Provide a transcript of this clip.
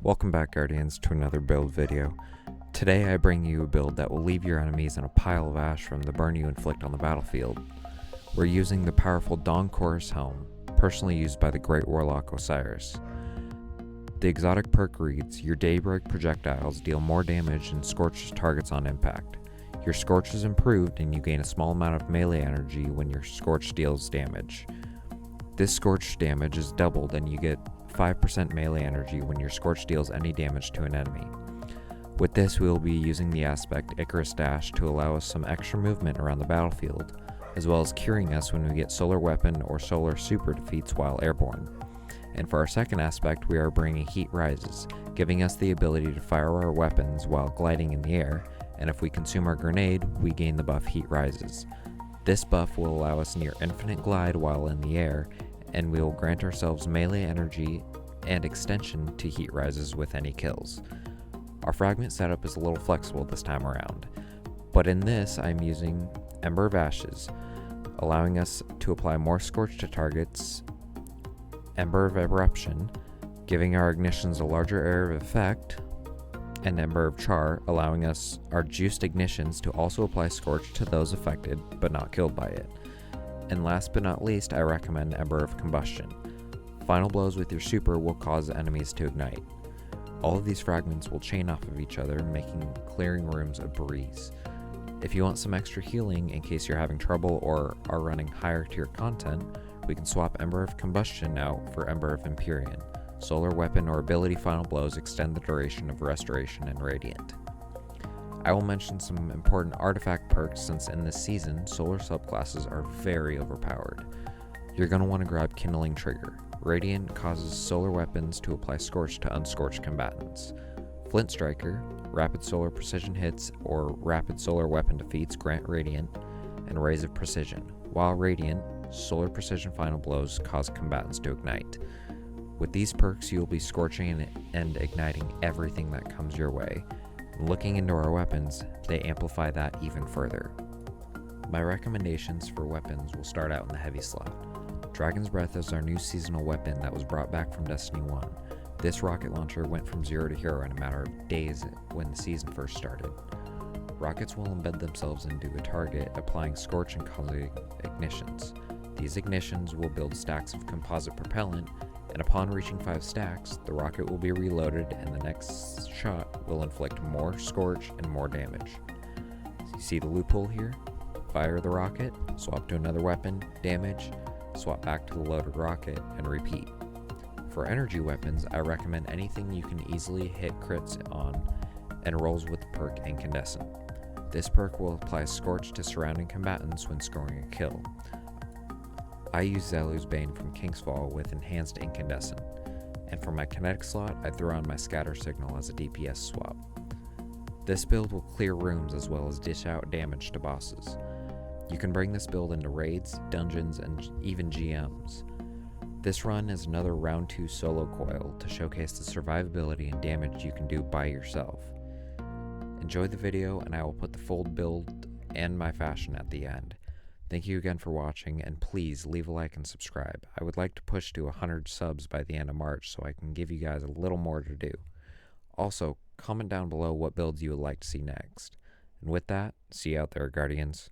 Welcome back, Guardians, to another build video. Today I bring you a build that will leave your enemies in a pile of ash from the burn you inflict on the battlefield. We're using the powerful Dawn Chorus Helm, personally used by the great warlock Osiris. The exotic perk reads, your daybreak projectiles deal more damage and scorch targets on impact. Your scorch is improved and you gain a small amount of melee energy when your scorch deals damage. This scorch damage is doubled and you get 5% melee energy when your scorch deals any damage to an enemy. With this, we will be using the aspect Icarus Dash to allow us some extra movement around the battlefield, as well as curing us when we get solar weapon or solar super defeats while airborne. And for our second aspect, we are bringing Heat Rises, giving us the ability to fire our weapons while gliding in the air, and if we consume our grenade, we gain the buff Heat Rises. This buff will allow us near infinite glide while in the air, and we will grant ourselves melee energy and extension to Heat Rises with any kills. Our fragment setup is a little flexible this time around, but in this I'm using Ember of Ashes, allowing us to apply more scorch to targets, Ember of Eruption, giving our ignitions a larger area of effect, and Ember of Char, allowing us our juiced ignitions to also apply scorch to those affected but not killed by it. And last but not least, I recommend Ember of Combustion. Final blows with your super will cause enemies to ignite. All of these fragments will chain off of each other, making clearing rooms a breeze. If you want some extra healing in case you're having trouble or are running higher tier content, we can swap Ember of Combustion out for Ember of Empyrean. Solar weapon or ability final blows extend the duration of Restoration and Radiant. I will mention some important artifact perks since in this season, solar subclasses are very overpowered. You're going to want to grab Kindling Trigger. Radiant causes solar weapons to apply Scorch to unscorched combatants. Flint Striker, rapid solar precision hits or rapid solar weapon defeats grant Radiant, and Rays of Precision. While Radiant, solar precision final blows cause combatants to ignite. With these perks, you will be scorching and igniting everything that comes your way. Looking into our weapons, they amplify that even further. My recommendations for weapons will start out in the heavy slot. Dragon's Breath is our new seasonal weapon that was brought back from Destiny 1. This rocket launcher went from 0 to hero in a matter of days when the season first started. Rockets will embed themselves into a target, applying scorch and causing ignitions. These ignitions will build stacks of composite propellant, and upon reaching 5 stacks, the rocket will be reloaded and the next shot will inflict more scorch and more damage. You see the loophole here? Fire the rocket, swap to another weapon, damage, swap back to the loaded rocket, and repeat. For energy weapons, I recommend anything you can easily hit crits on and rolls with the perk Incandescent. This perk will apply Scorch to surrounding combatants when scoring a kill. I use Zelu's Bane from Kingsfall with Enhanced Incandescent, and for my kinetic slot, I throw on my Scatter Signal as a DPS swap. This build will clear rooms as well as dish out damage to bosses. You can bring this build into raids, dungeons, and even GMs. This run is another round 2 solo coil to showcase the survivability and damage you can do by yourself. Enjoy the video, and I will put the full build and my fashion at the end. Thank you again for watching, and please leave a like and subscribe. I would like to push to 100 subs by the end of March so I can give you guys a little more to do. Also, comment down below what builds you would like to see next. And with that, see you out there, Guardians.